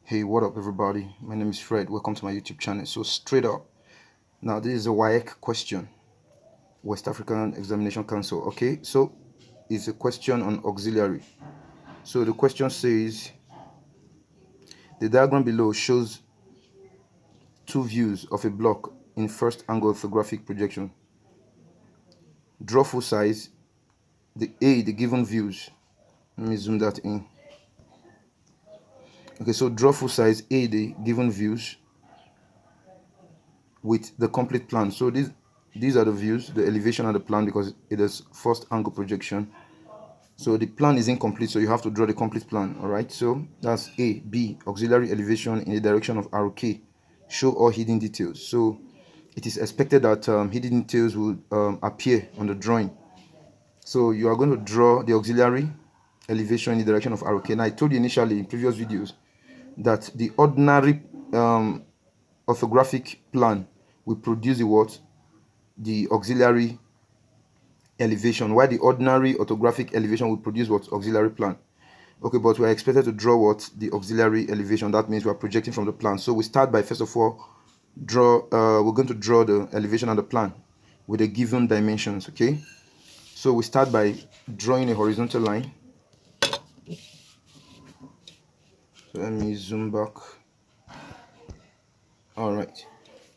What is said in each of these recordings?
Hey, what up everybody? My name is Fred. Welcome to my YouTube channel. So straight up, now this is a WAEC question, West African Examination Council. Okay, so it's a question on auxiliary. So the question says, the diagram below shows two views of a block in first angle orthographic projection. Draw full size the given views. Let me zoom that in. Okay, so draw full size the given views with the complete plan. So these are the views, the elevation and the plan, because it is first angle projection. So the plan is incomplete, so you have to draw the complete plan. All right, so that's A. B, auxiliary elevation in the direction of RK. Show all hidden details. So it is expected that hidden details will appear on the drawing. So you are going to draw the auxiliary elevation in the direction of RK. Now I told you initially in previous videos that the ordinary orthographic plan will produce the auxiliary elevation, while the ordinary orthographic elevation will produce auxiliary plan. Okay, but we are expected to draw the auxiliary elevation. That means we are projecting from the plan. So we start by, first of all, we're going to draw the elevation and the plan with the given dimensions. Okay, so we start by drawing a horizontal line. So let me zoom back. All right,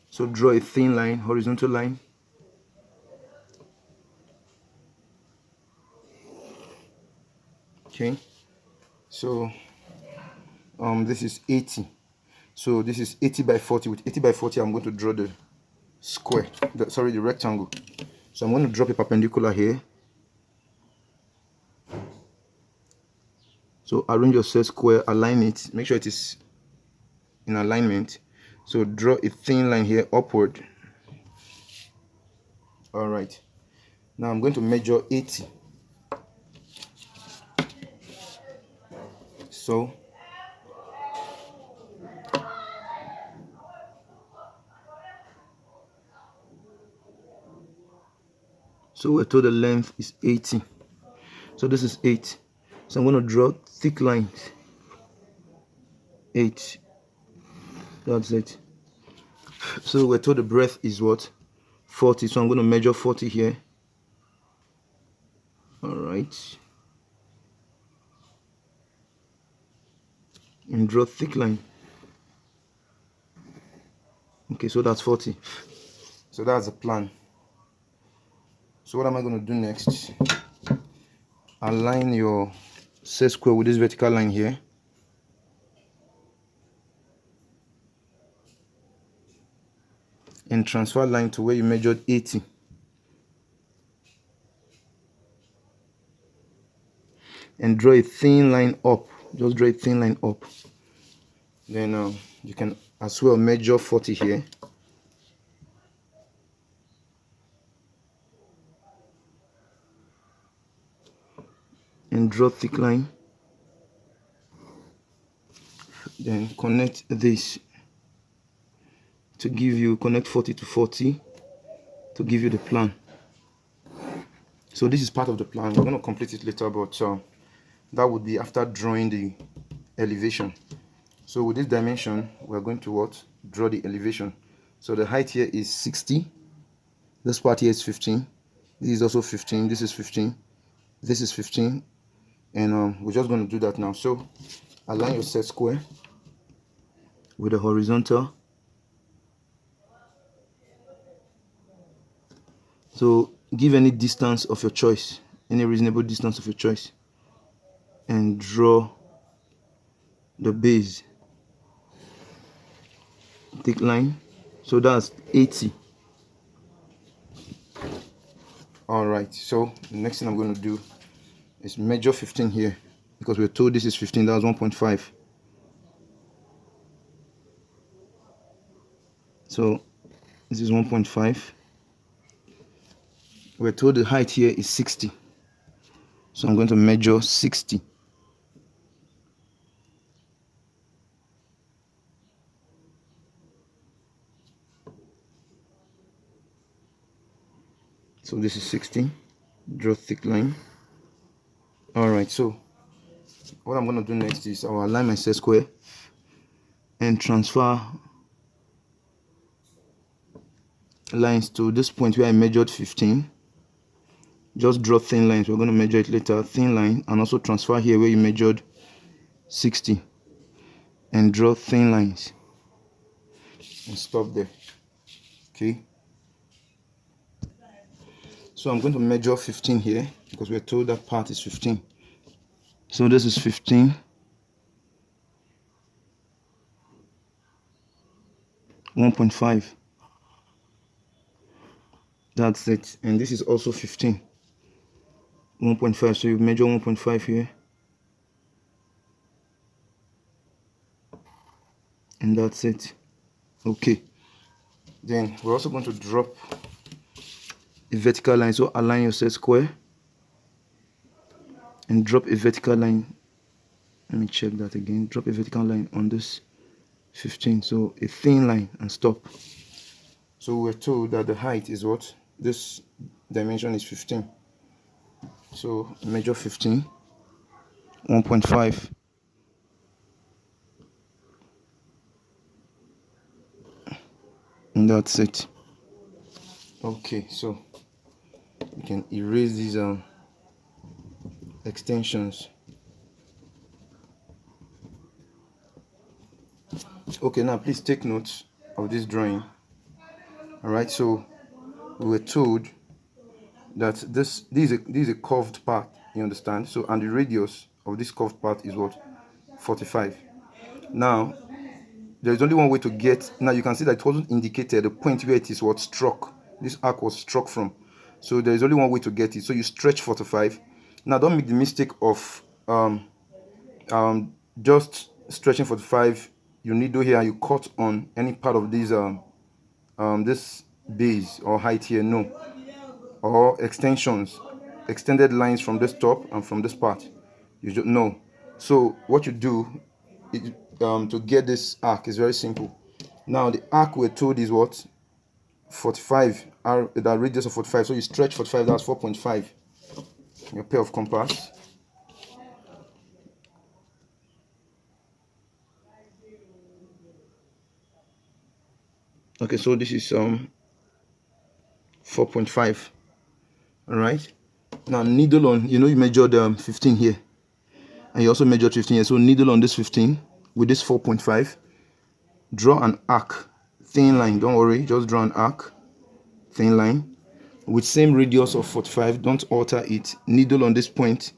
so draw a thin line, horizontal line. Okay, so this is 80. So this is 80 by 40. With 80 by 40, I'm going to draw the square, the rectangle. So I'm going to drop a perpendicular here. So arrange your set square, align it, make sure it is in alignment. So draw a thin line here upward. All right, now I'm going to measure 80. So we're told the length is 80. So this is 8. So I'm going to draw thick lines. 8. That's it. So we're told the breadth is 40. So I'm going to measure 40 here. All right. And draw thick line. Okay, so that's 40. So that's the plan. So what am I going to do next? Align your set square with this vertical line here. And transfer line to where you measured 80. And draw a thin line up. Just draw a thin line up. Then you can as well measure 40 here. And draw thick line. Then connect this to give you, connect 40 to 40 to give you the plan. So this is part of the plan. We're going to complete it later, but that would be after drawing the elevation. So with this dimension, we're going to draw the elevation. So the height here is 60. This part here is 15. This is also 15. This is 15. This is 15. And we're just going to do that now. So align your set square with a horizontal. So give any distance of your choice, any reasonable distance of your choice, and draw the base. Thick line. So that's 80. All right, so the next thing I'm going to do is measure 15 here, because we're told this is 15. That's 1.5. So this is 1.5. We're told the height here is 60. So I'm going to measure 60. So this is 60. Draw thick line. All right, so what I'm going to do next is I'll align my set square and transfer lines to this point where I measured 15. Just draw thin lines. We're going to measure it later. Thin line, and also transfer here where you measured 60 and draw thin lines and stop there. Okay, so I'm going to measure 15 here because we're told that part is 15. So this is 15, 1.5. That's it. And this is also 15, 1.5. So you measure 1.5 here, and that's it. Okay, then we're also going to drop a vertical line. So align your set square and drop a vertical line. Let me check that again. Drop a vertical line on this 15, so a thin line, and stop. So we're told that the height is what? This dimension is 15. So measure 15, 1.5. And that's it. Okay, so we can erase these extensions. Okay, now please take note of this drawing. Alright, so we were told that this is a curved part, you understand? So, and the radius of this curved part is what? 45. Now there's only one way to get. Now you can see that it wasn't indicated the point where it is what struck. This arc was struck from. So there is only one way to get it. So you stretch 45. Now don't make the mistake of just stretching 45. You needle here and you cut on any part of these this base or height here. No, or extensions, extended lines from this top and from this part. You don't know. So what you do to get this arc is very simple. Now the arc we're told is what? 45, the radius of 45. So you stretch 45, that's 4.5. Your pair of compass. Okay, so this is 4.5. all right. Now needle on, you measured 15 here, and you also measured 15 here. So needle on this 15 with this 4.5. Draw an arc, thin line. Don't worry, just draw an arc, thin line with same radius of 45. Don't alter it. Needle on this point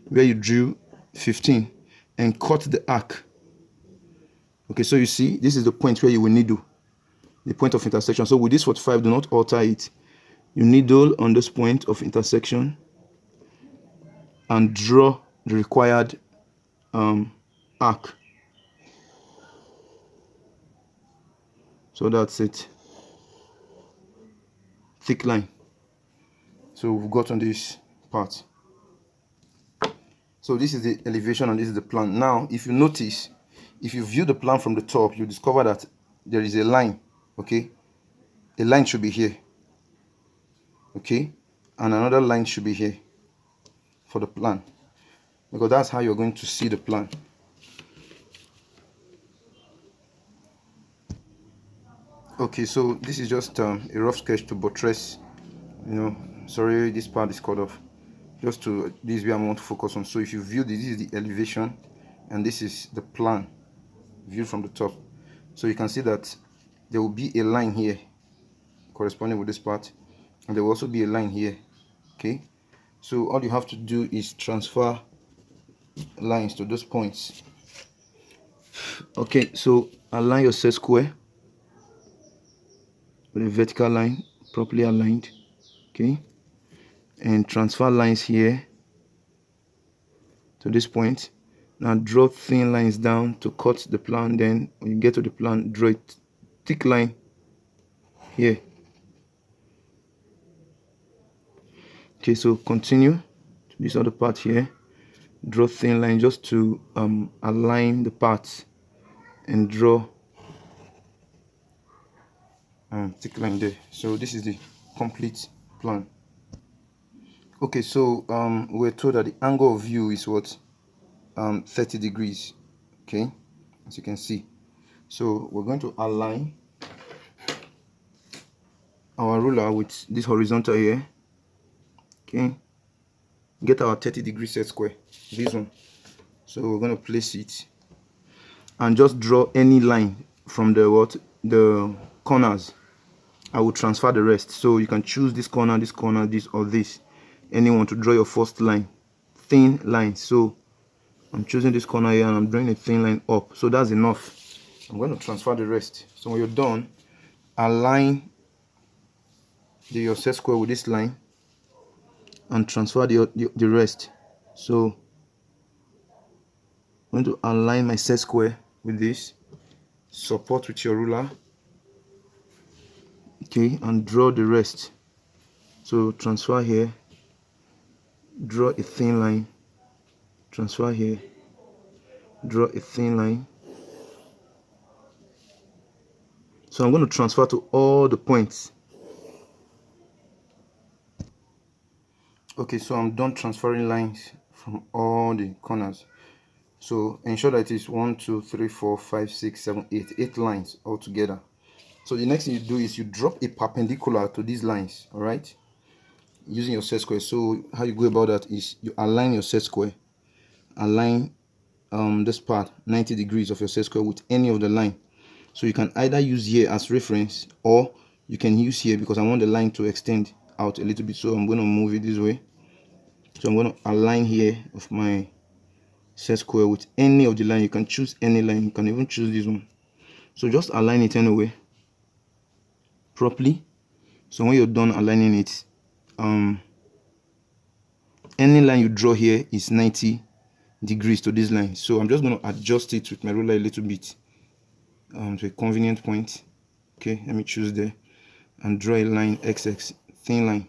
where you drew 15 and cut the arc. Okay, so you see, this is the point where you will needle, the point of intersection. So with this 45, do not alter it. You needle on this point of intersection and draw the required arc. So that's it. Thick line. So we've got on this part. So this is the elevation and this is the plan. Now if you notice, if you view the plan from the top, you discover that there is a line. Okay, a line should be here. Okay, and another line should be here for the plan, because that's how you're going to see the plan. Okay, so this is just a rough sketch to buttress, sorry this part is cut off, just to, this is where I want to focus on. So if you view this is the elevation and this is the plan viewed from the top. So you can see that there will be a line here corresponding with this part, and there will also be a line here. Okay, so all you have to do is transfer lines to those points. Okay, so align your set square with a vertical line properly aligned. Okay, and transfer lines here to this point. Now draw thin lines down to cut the plan. Then when you get to the plan, draw a thick line here. Okay, so continue to this other part here. Draw thin line just to align the parts, and draw thick line there. So this is the complete plan. Okay, so we're told that the angle of view is what? 30 degrees. Okay, as you can see. So we're going to align our ruler with this horizontal here. Okay, get our 30-degree set square, this one. So we're going to place it and just draw any line from the corners. I will transfer the rest. So you can choose this corner, this corner, this or this. Anyone to draw your first line, thin line. So I'm choosing this corner here and I'm drawing a thin line up. So that's enough. I'm going to transfer the rest. So when you're done, align your set square with this line and transfer the rest. So I'm going to align my set square with this, support with your ruler, okay, and draw the rest. So transfer here, draw a thin line, transfer here, draw a thin line. So I'm going to transfer to all the points. Okay, so I'm done transferring lines from all the corners. So ensure that it is 1 2 3 4 5 6 7 8 lines all together. So the next thing you do is you drop a perpendicular to these lines, all right, using your set square. So how you go about that is you align your set square, align this part 90 degrees of your set square with any of the line. So you can either use here as reference, or you can use here because I want the line to extend out a little bit. So I'm going to move it this way. So I'm going to align here of my set square with any of the line. You can choose any line, you can even choose this one. So just align it anyway properly. So when you're done aligning it, any line you draw here is 90 degrees to this line. So I'm just going to adjust it with my ruler a little bit to a convenient point. Okay, let me choose there and draw a line XX, thin line.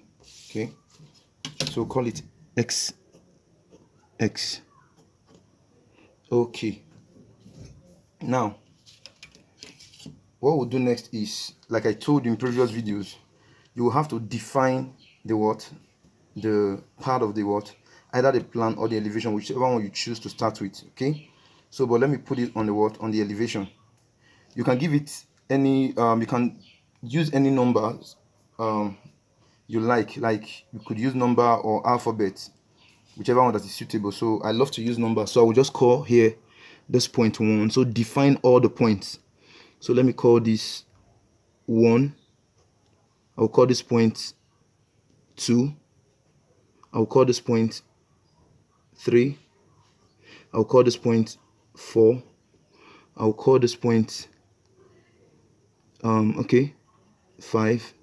Okay, so call it XX. Okay, now what we'll do next is, like I told you in previous videos, you will have to define the part of either the plan or the elevation, whichever one you choose to start with. Okay, so but let me put it on the elevation. You can give it any you can use any numbers you like you could use number or alphabet, whichever one that is suitable. So I love to use numbers, so I will just call here this point 1. So define all the points. So let me call this 1. I'll call this point 2. I'll call this point 3. I'll call this point 4. I'll call this point 5.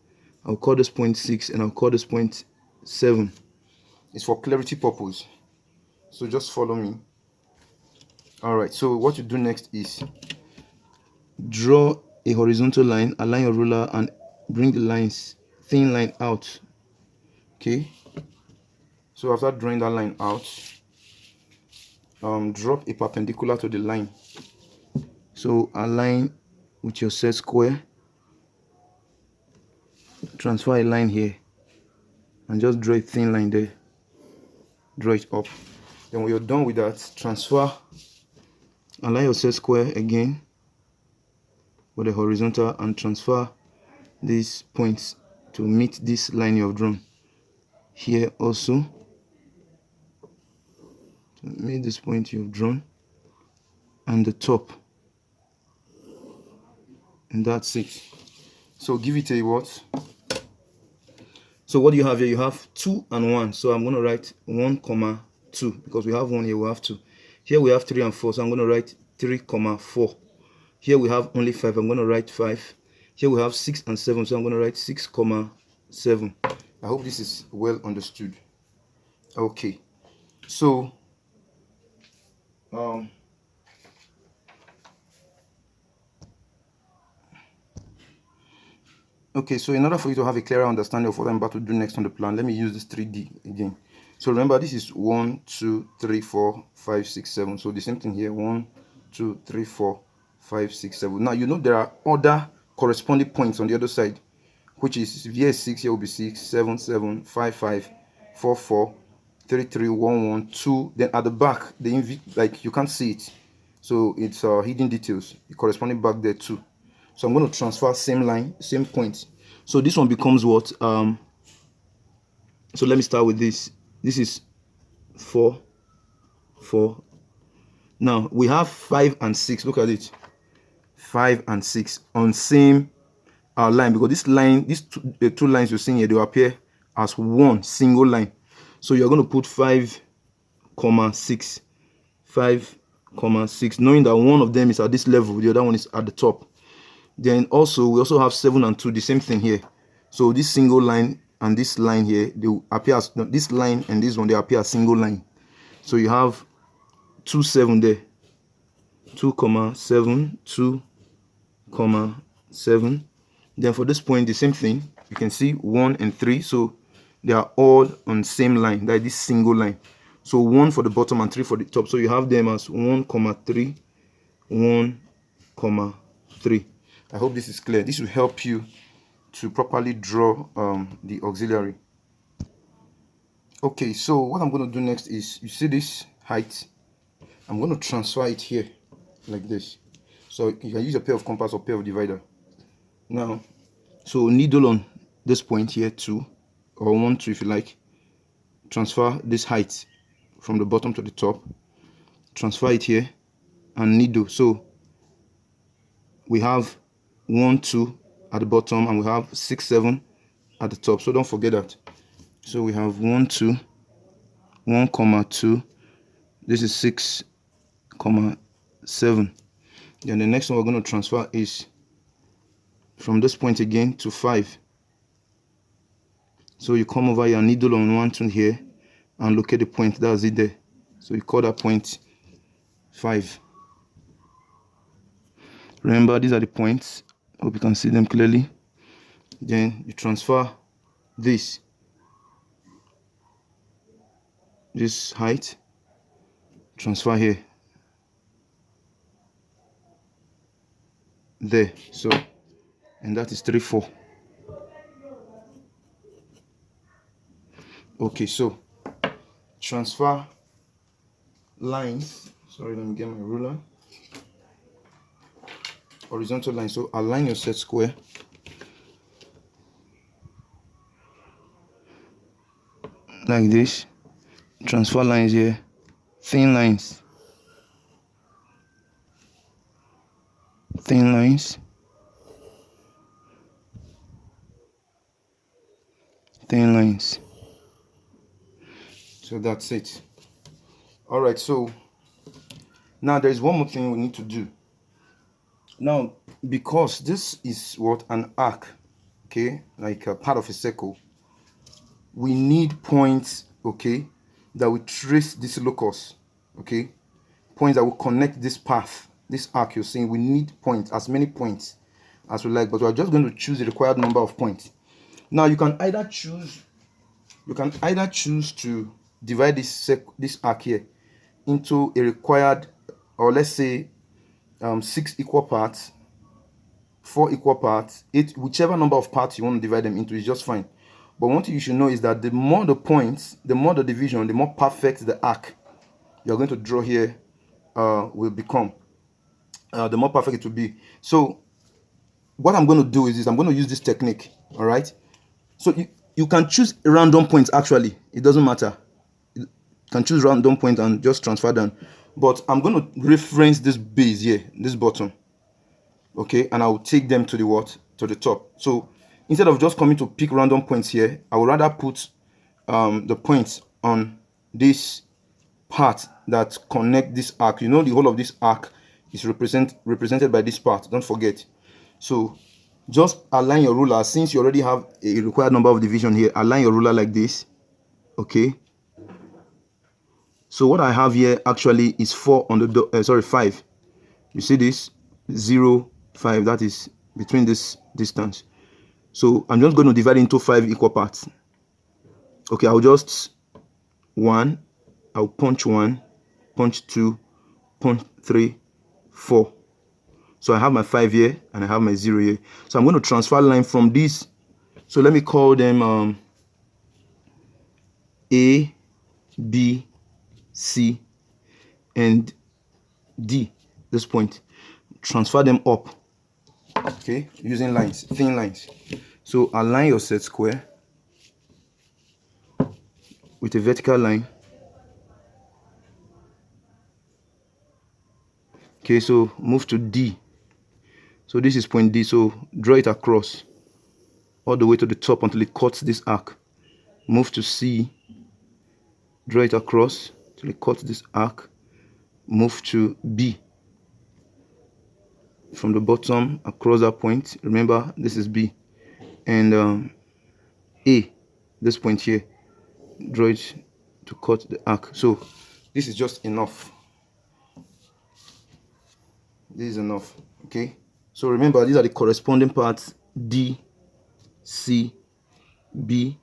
I'll call this point 6, and I'll call this point 7. It's for clarity purpose, so just follow me. All right, so what you do next is draw a horizontal line, align your ruler and bring the thin line out. Okay, so after drawing that line out, drop a perpendicular to the line. So align with your set square, transfer a line here and just draw a thin line there, draw it up. Then when you're done with that, align your set square again with the horizontal and transfer these points to meet this line you have drawn. Here also, to meet this point you've drawn, and the top, and that's it. So give it a what? So what do you have here? You have 2 and 1. So I'm going to write 1, 2 because we have 1 here, we have 2. Here we have 3 and 4, so I'm going to write 3, 4. Here we have only 5, I'm going to write 5. Here we have 6 and 7, so I'm going to write 6, 7. I hope this is well understood. Okay, so okay, so in order for you to have a clearer understanding of what I'm about to do next on the plan, let me use this 3D again. So remember, this is 1 2 3 4 5 6 7. So the same thing here, 1 2 3 4 5 6 7. Now you know there are other corresponding points on the other side, which is here 6, here will be 6, 7 7, 5 5, 4 4, 3 3, 1 1, 2. Then at the back, like you can't see it. so it's hidden details corresponding back there too. So I'm going to transfer same line, same point. So this one becomes what? So let me start with this. This is 4, 4. Now we have 5 and 6. Look at it. 5 and 6 on same line, because this line, these two lines you're seeing here, they will appear as one single line. So you're going to put 5, 6, 5, 6, knowing that one of them is at this level, the other one is at the top. Then also we also have 7 and 2, the same thing here. So this single line and this line here, they will appear as, this line and this one, they appear as single line. So you have 2, 7 there, 2, 7, 2, 7. Then for this point, the same thing. You can see 1 and 3, so they are all on same line, that is this single line. So 1 for the bottom and 3 for the top. So you have them as 1, 3, 1, 3. I hope this is clear. This will help you to properly draw the auxiliary. Okay, so what I'm going to do next is, you see this height, I'm going to transfer it here like this. So you can use a pair of compass or pair of divider. Now, so needle on this point here 2, or 1, 2 if you like. Transfer this height from the bottom to the top. Transfer it here and needle. So we have 1, 2 at the bottom, and we have 6, 7 at the top. So don't forget that. So we have 1, 2, 1, 2. This is 6, 7. Then the next one we're going to transfer is from this point again to 5. So you come over your needle on 1, 2 here and locate the point. That's it there. So you call that point 5. Remember, these are the points. Hope you can see them clearly. Then you transfer this height, transfer here, there. So, and that is 3, 4. Okay, so transfer lines. Sorry, let me get my ruler. Horizontal line. So align your set square. Like this. Transfer lines here. Thin lines. Thin lines. Thin lines. So that's it. All right, so now there is one more thing we need to do. Now, because this is what an arc, okay, like a part of a circle, we need points, okay, that will trace this locus, okay, points that will connect this path, this arc you're seeing. We need points, as many points as we like, but we're just going to choose the required number of points. Now you can either choose to divide this arc here into a required, or let's say 6 equal parts, 4 equal parts, 8, whichever number of parts you want to divide them into is just fine. But one thing you should know is that the more the points, the more the division, the more perfect the arc you're going to draw here will become. The more perfect it will be. So what I'm going to do is this. I'm going to use this technique. All right. So you can choose random points. Actually, it doesn't matter. You can choose random point and just transfer them. But I'm going to reference this base here, this bottom. Okay, and I will take them to the what? To the top. So instead of just coming to pick random points here, I would rather put the points on this part that connect this arc. You know, the whole of this arc is represented by this part. Don't forget. So just align your ruler. Since you already have a required number of division here, align your ruler like this. Okay. So what I have here actually is 4 on the 5. You see this 0, 5. That is between this distance. So I'm just going to divide into 5 equal parts. Okay, I'll just 1. I'll punch 1, punch 2, punch 3, 4. So I have my 5 here and I have my 0 here. So I'm going to transfer line from this. So let me call them A, B, C, and D. this point, transfer them up, okay, using lines, thin lines. So align your set square with a vertical line. Okay, so move to D. So this is point D, so draw it across all the way to the top until it cuts this arc. Move to C, draw it across till it cuts this arc. Move to B, from the bottom across that point, remember this is B, and A, this point here, draw it to cut the arc. So this is just enough. This is enough. Okay, so remember these are the corresponding parts: D, C, B,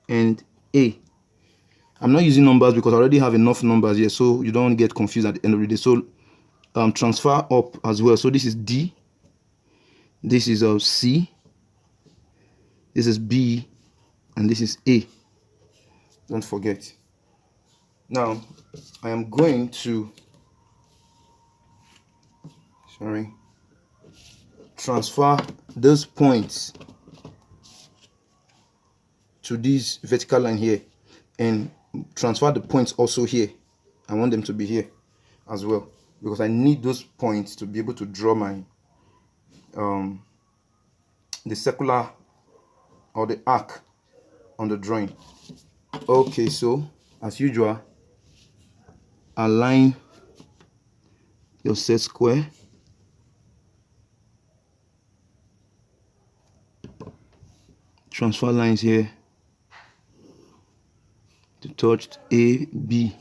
and A. I'm not using numbers because I already have enough numbers here, so you don't get confused at the end of the day. So transfer up as well. So this is D, this is C, this is B, and this is A. Don't forget. Now I am going to transfer those points to this vertical line here, and transfer the points also here. I want them to be here as well, because I need those points to be able to draw my the circular or the arc on the drawing. Okay, so as usual, align your set square. Transfer lines here to touch A, B,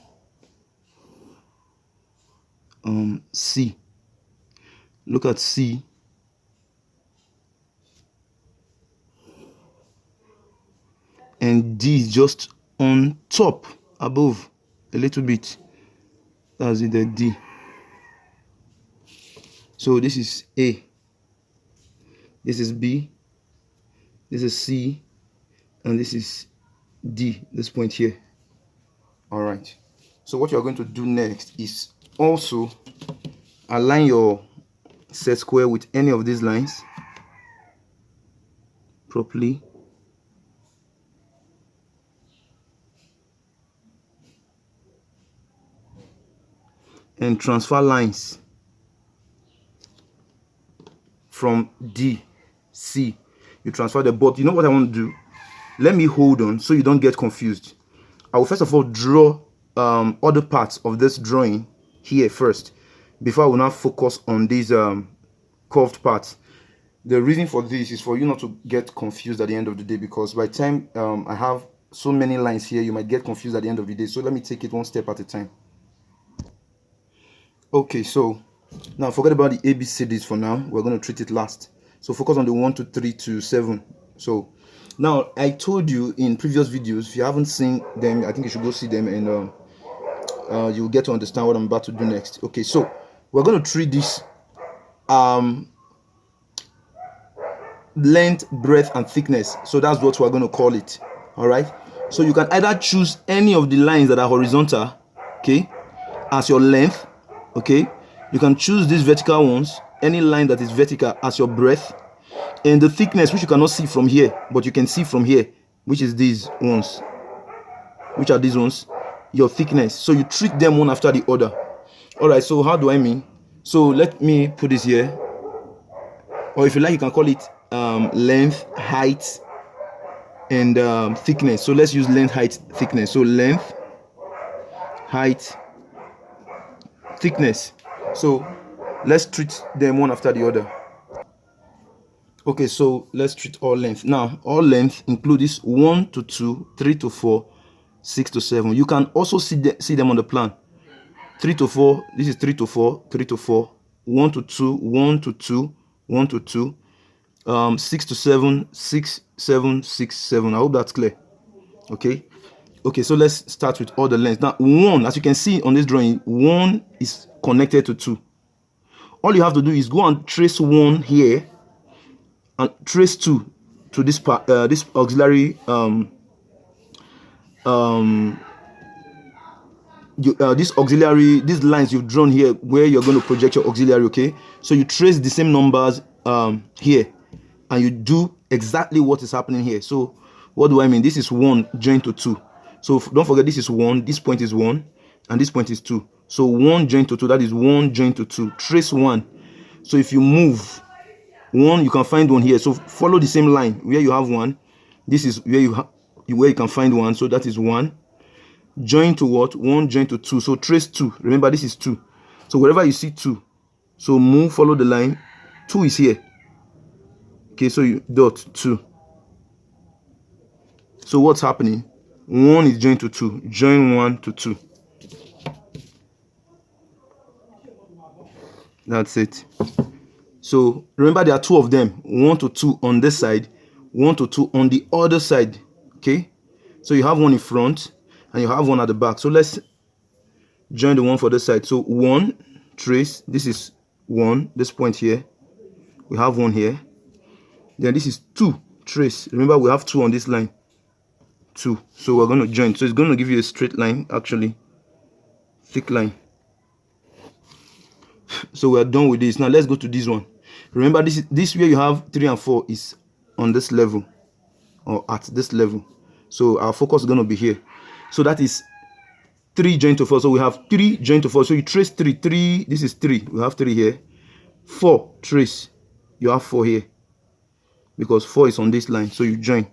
C. Look at C. And D is just on top, above, a little bit. That's it, the D. So this is A, this is B, this is C, and this is D, this point here. All right, so what you're going to do next is also align your set square with any of these lines properly. And transfer lines from D, C. You transfer the, but you know what I want to do? Let me hold on so you don't get confused. I will first of all draw other parts of this drawing here first, before I will now focus on these curved parts. The reason for this is for you not to get confused at the end of the day, because by the time I have so many lines here, you might get confused at the end of the day. So let me take it one step at a time. Okay, so now forget about the ABCDs for now. We're going to treat it last. So focus on the 1 to 3 to 7. So now I told you in previous videos, if you haven't seen them, I think you should go see them, and you'll get to understand what I'm about to do next. Okay, so we're going to treat this length, breadth, and thickness. So that's what we're going to call it. All right, so you can either choose any of the lines that are horizontal, okay, as your length. Okay, you can choose these vertical ones, any line that is vertical, as your breadth, and the thickness, which you cannot see from here but you can see from here, which is these ones, which are these ones, your thickness. So you treat them one after the other. All right, so how do I mean? So let me put this here, or if you like you can call it length, height, and thickness. So let's use length, height, thickness. So length, height, thickness. So let's treat them one after the other. Okay, so let's treat all length. Now all length include this 1 to 2, 3 to 4, 6 to 7. You can also see them on the plan. 3 to 4, this is 3 to 4, 3 to 4, 1 to 2, 1 to 2, 1 to 2, 6 to 7, 6, 7, 6, 7. I hope that's clear. Okay, so let's start with all the lengths. Now 1, as you can see on this drawing, 1 is connected to 2. All you have to do is go and trace 1 here and trace 2 to this part, this auxiliary this auxiliary, these lines you've drawn here where you're going to project your auxiliary. Okay, so you trace the same numbers here, and you do exactly what is happening here. So what do I mean? This is 1 joined to 2. So don't forget, this is 1, this point is 1, and this point is 2. So 1 joined to 2, that is 1 joined to 2. Trace 1. So if you move 1, you can find 1 here. So follow the same line where you have 1. This is where you can find 1. So that is 1. Join to what? 1 join to 2. So trace 2. Remember, this is 2. So wherever you see 2, so move, follow the line. 2 is here. Okay, so you dot 2. So what's happening? 1 is joined to 2. Join 1 to 2. That's it. So remember, there are 2 of them. 1 to 2 on this side, 1 to 2 on the other side. Okay, so you have 1 in front and you have 1 at the back. So let's join the 1 for this side. So 1, trace, this is 1, this point here, we have 1 here. Then this is 2, trace. Remember, we have 2 on this line, 2. So we're going to join. So it's going to give you a straight line, actually, thick line. So we're done with this. Now let's go to this one. Remember, this where you have 3 and 4 is on this level, or at this level. So our focus is going to be here. So that is 3 joined to 4. So we have 3 joined to 4. So you trace 3. 3, this is 3. We have 3 here. 4, trace. You have 4 here, because 4 is on this line. So you join.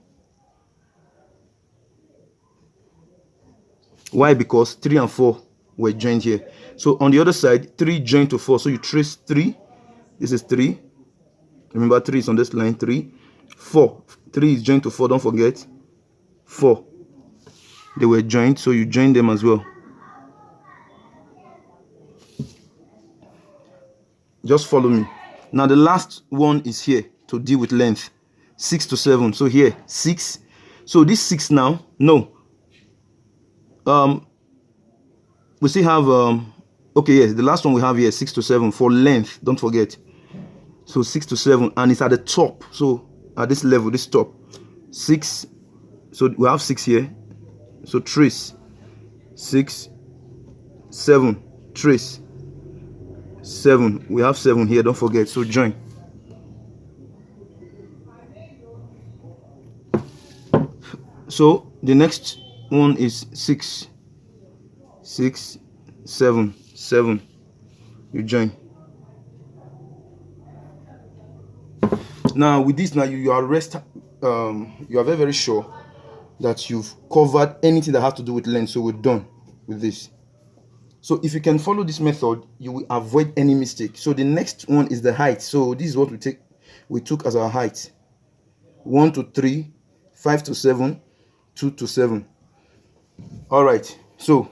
Why? Because 3 and 4 were joined here. So on the other side, 3 joined to 4. So you trace 3. This is 3. Remember, 3 is on this line. 3. 4. 3 is joined to 4. Don't forget. 4. They were joined. So you join them as well. Just follow me. Now the last one is here to deal with length. 6 to 7. So here, 6. So this 6 now, no. We still have okay, yes, the last one we have here, 6 to 7 for length. Don't forget. So 6 to 7, and it's at the top. So at this level, this top, 6. So we have 6 here. So trace 6, 7, trace 7. We have 7 here. Don't forget. So join. So the next one is 6, 6, 7, 7. You join. Now with this, now you are you are very, very sure that you've covered anything that has to do with length. So we're done with this. So if you can follow this method, you will avoid any mistake. So the next one is the height. So this is what we took as our height. 1 to 3, 5 to 7, 2 to 7. All right. So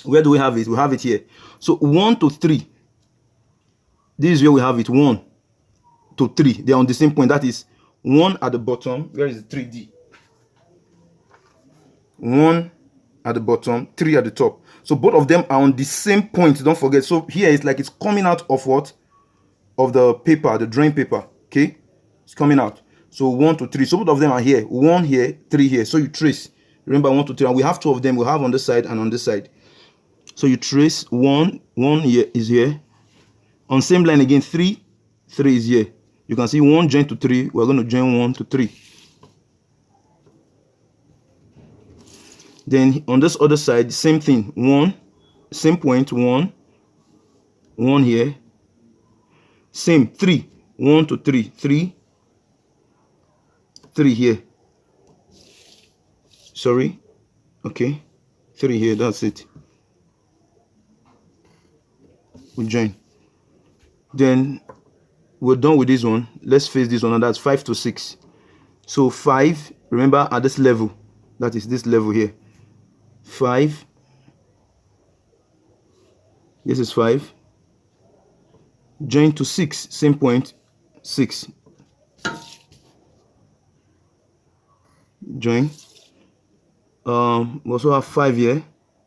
where do we have it? We have it here. So 1 to 3. This is where we have it. 1 to 3. They are on the same point. That is 1 at the bottom. Where is the 3D? 1 at the bottom, 3 at the top. So both of them are on the same point. Don't forget. So here it's like it's coming out of what? Of the paper, the drawing paper. Okay? It's coming out. So 1 to 3. So both of them are here. 1 here, 3 here. So you trace. Remember 1 to 3. And we have 2 of them. We have on this side and on this side. So you trace 1 here is here. On same line again, 3 is here. You can see 1 joined to 3. We're going to join 1 to 3. Then on this other side, same thing. 1, same point, 1 here. Same, 3. 1 to 3. 3 here. Sorry. Okay. 3 here. That's it. We join. Then we're done with this one. Let's face this one, and that's 5 to 6. So 5, remember, at this level, that is this level here. 5. This is 5. Join to 6, same point, 6. Join. We also have 5 here.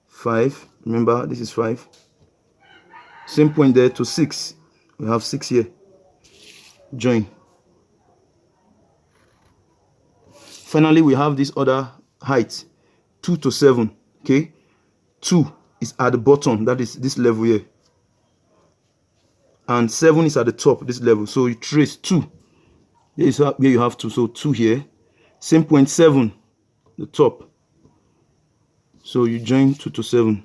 5. Remember, this is 5. Same point there to 6. We have 6 here. Join. Finally, we have this other height, 2 to 7. Okay, 2 is at the bottom, that is this level here, and 7 is at the top, this level. So you trace 2. Here is where you have 2, so 2 here. Same point 7, the top. So you join 2 to 7.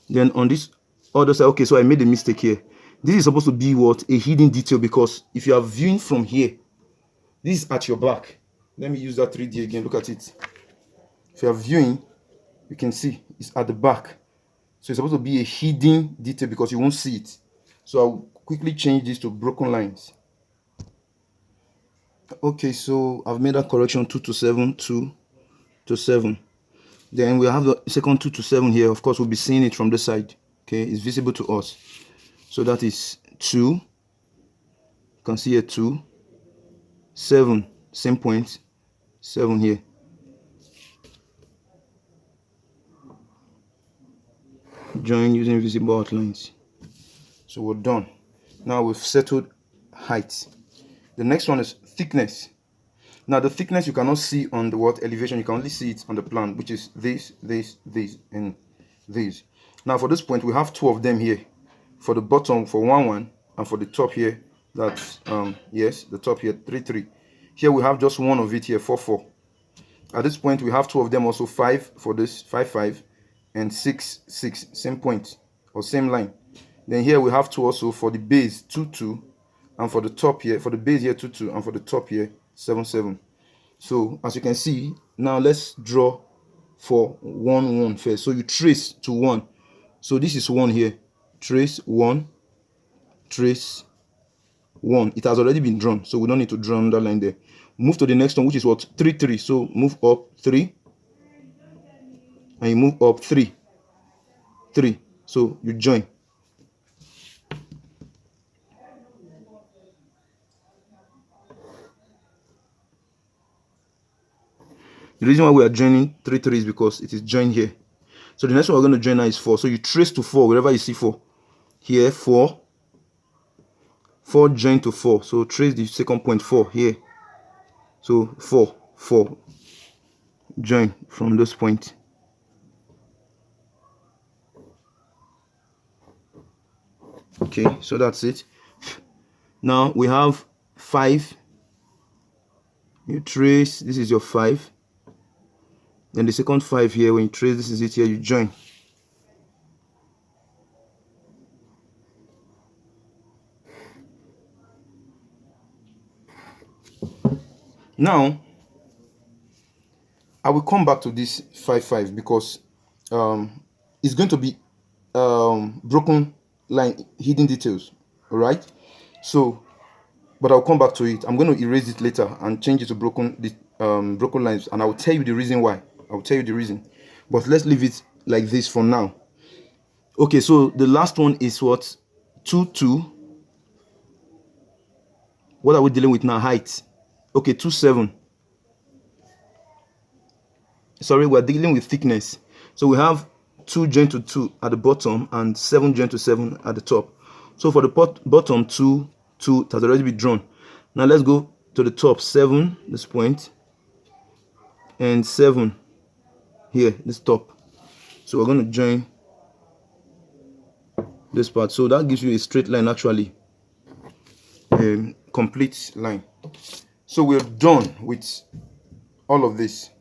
Then on this other side, okay, so I made a mistake here. This is supposed to be what? A hidden detail, because if you are viewing from here, this is at your back. Let me use that 3D again. Look at it. If you are viewing, you can see it's at the back. So it's supposed to be a hidden detail because you won't see it. So I'll quickly change this to broken lines. Okay, so I've made that correction, 2 to 7, 2 to 7. Then we have the second 2 to 7 here. Of course, we'll be seeing it from this side. Okay, it's visible to us. So that is 2. You can see here 2, 7, same point, 7 here. Join using visible outlines. So we're done. Now we've settled height. The next one is thickness. Now the thickness you cannot see on the what elevation, you can only see it on the plan, which is this, and this. Now for this point, we have 2 of them here. For the bottom, for 1, and for the top here, that's yes, the top here, 3. Here we have just 1 of it here, 4. At this point, we have 2 of them also, 5 for this, 5, and 6, same point or same line. Then here we have 2 also for the base, 2, and for the top here, for the base here, 2, and for the top here, 7. So as you can see, now let's draw for 1 first. So you trace to 1. So this is 1 here. Trace 1, trace 1. It has already been drawn, so we don't need to draw another line there. Move to the next one, which is what? 3. So move up 3, and you move up 3. So you join. The reason why we are joining 3 is because it is joined here. So the next one we're going to join now is 4. So you trace to 4 wherever you see 4. Here 4 join to 4. So trace the second point 4 here. So 4 join from this point. Okay, so that's it. Now we have 5. You trace, this is your 5. Then the second 5 here, when you trace, this is it here, you join. Now I will come back to this 5 because it's going to be broken line, hidden details. All right, so but I'll come back to it. I'm going to erase it later and change it to broken lines, and I will tell you the reason why. I'll tell you the reason, but let's leave it like this for now. Okay, so the last one is what? 2. What are we dealing with now? Height. Okay, 2, 7. Sorry, we're dealing with thickness. So we have 2 joined to 2 at the bottom and 7 joined to 7 at the top. So for the bottom 2 it has already been drawn. Now let's go to the top. 7, this point, and 7 here, this top. So we're going to join this part. So that gives you a straight line, actually, a complete line. So we're done with all of this.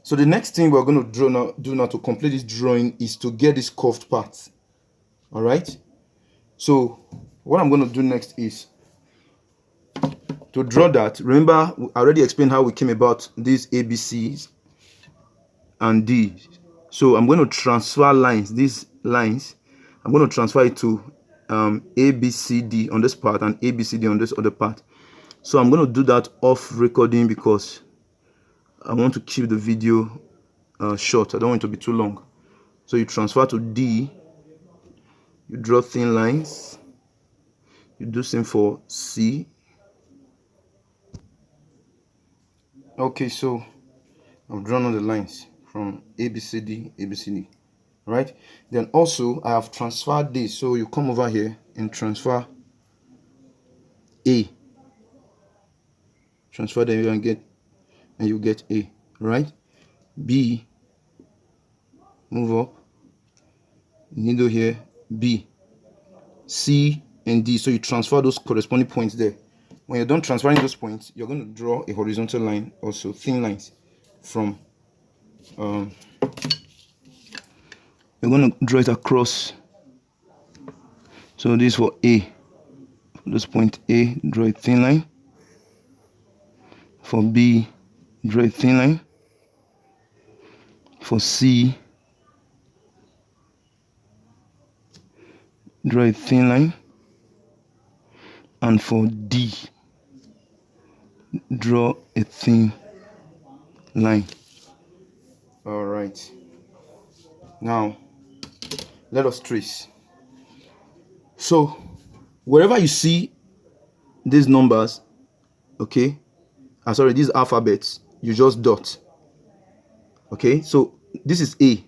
So the next thing we're going to do now to complete this drawing is to get this curved part. All right, so what I'm going to do next is to draw that. Remember, I already explained how we came about these ABCs and D's. So I'm going to transfer lines, these lines, I'm going to transfer it to ABCD on this part and ABCD on this other part. So I'm going to do that off recording because I want to keep the video short. I don't want it to be too long. So you transfer to D, you draw thin lines, you do same for C. Okay, so I've drawn all the lines from ABCD, right? Then also I have transferred this, so you come over here and transfer A, transfer them and you get A. right? B, move up, needle here, B, C, and D. So you transfer those corresponding points there. When you're done transferring those points, you're going to draw a horizontal line, also thin lines from you're going to draw it across. So this for A, for this point A, draw a thin line. For B, draw a thin line. For C, draw a thin line. And for D, draw a thin line. All right. Now, let us trace. So, wherever you see these numbers, okay, sorry, these alphabets, you just dot. Okay, so this is A.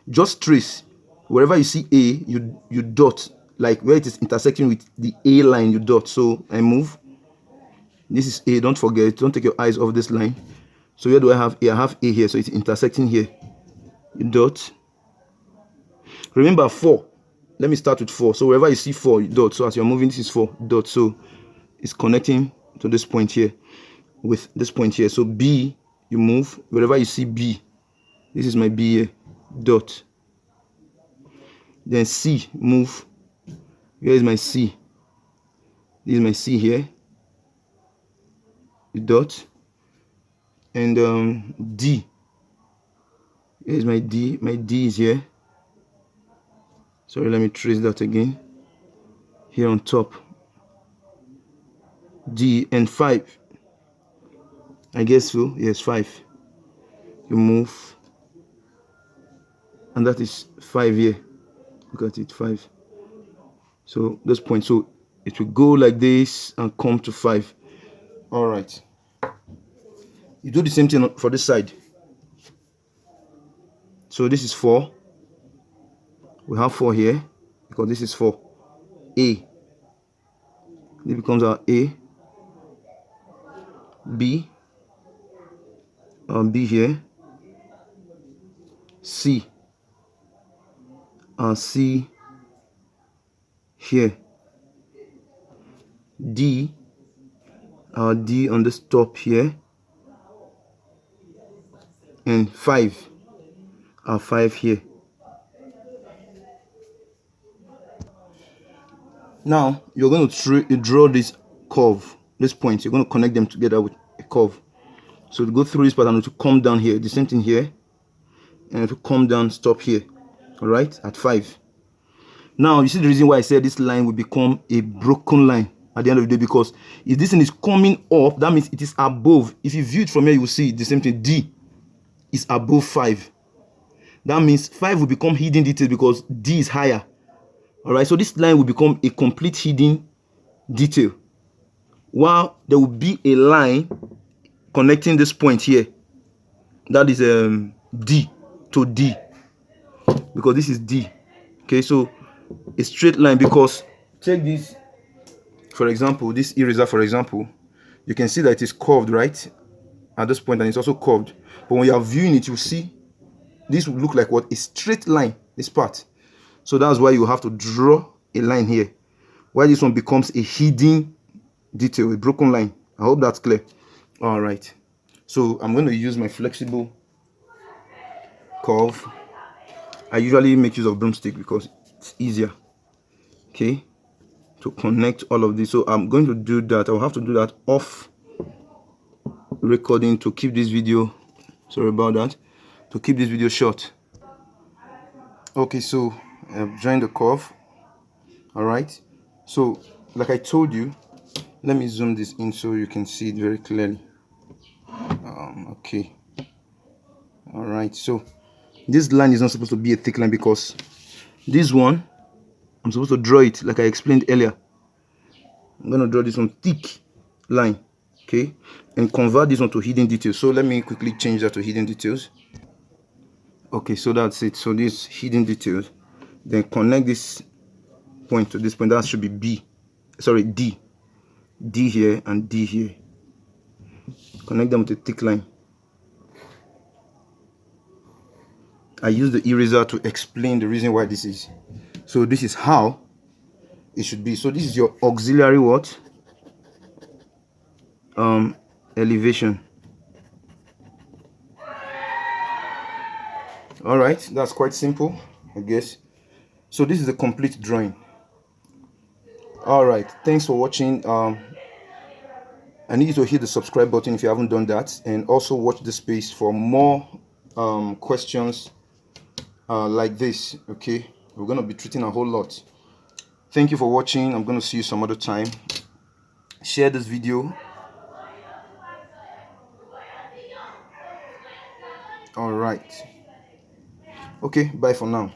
Just trace. Wherever you see A, you dot. Like where it is intersecting with the A line, you dot. So I move. This is A. Don't forget. Don't take your eyes off this line. So where do I have A? I have A here. So it's intersecting here. You dot. Remember 4. Let me start with 4. So wherever you see 4, you dot. So as you're moving, this is 4 dot. So it's connecting to this point here with this point here. So B, you move. Wherever you see B, this is my B here, dot. Then C, move. Here is my C. This is my C here, the dot. And D. Here is my D. My D is here. Sorry, let me trace that again. Here on top. D and 5. I guess so. Yes, 5. You move. And that is 5 here. Look at it, 5. So this point. So it will go like this and come to 5. All right. You do the same thing for this side. So this is 4. We have 4 here because this is 4. A. It becomes our A. B. B here. C. C here. D. D on this top here. And 5. 5 here. Now you're going to draw this curve, this point. You're going to connect them together with a curve. So to go through this pattern, to come down here, the same thing here, and to come down, stop here. All right, at 5. Now you see the reason why I said this line will become a broken line at the end of the day, because if this thing is coming up, that means it is above. If you view it from here, you will see the same thing. D is above 5. That means 5 will become hidden detail because D is higher. All right, so this line will become a complete hidden detail, while there will be a line connecting this point here, that is D to D, because this is D. Okay, so a straight line, because check this, for example, this eraser, for example, you can see that it is curved right at this point, and it's also curved. But when you are viewing it, you see this will look like what? A straight line, this part. So that's why you have to draw a line here, while this one becomes a hidden detail, a broken line. I hope that's clear. All right, so I'm going to use my flexible curve. I usually make use of broomstick because it's easier, okay, to connect all of this. So I'm going to do that. I'll have to do that off recording to keep this video, sorry about that, to keep this video short. Okay, so I've joined the curve. All right, so like I told you, let me zoom this in so you can see it very clearly. Okay, all right, so this line is not supposed to be a thick line, because this one I'm supposed to draw it like I explained earlier. I'm going to draw this one thick line, okay, and convert this one to hidden details. So let me quickly change that to hidden details. Okay, so that's it. So this hidden details, then connect this point to this point. That should be B, sorry, D here and D here. Connect them with a thick line. I use the eraser to explain the reason why this is. So this is how it should be. So this is your auxiliary what? Elevation. All right, that's quite simple, I guess. So this is a complete drawing. All right, thanks for watching. I need you to hit the subscribe button if you haven't done that, and also watch the space for more questions like this. Okay, we're gonna be treating a whole lot. Thank you for watching. I'm gonna see you some other time. Share this video. All right. Okay, bye for now.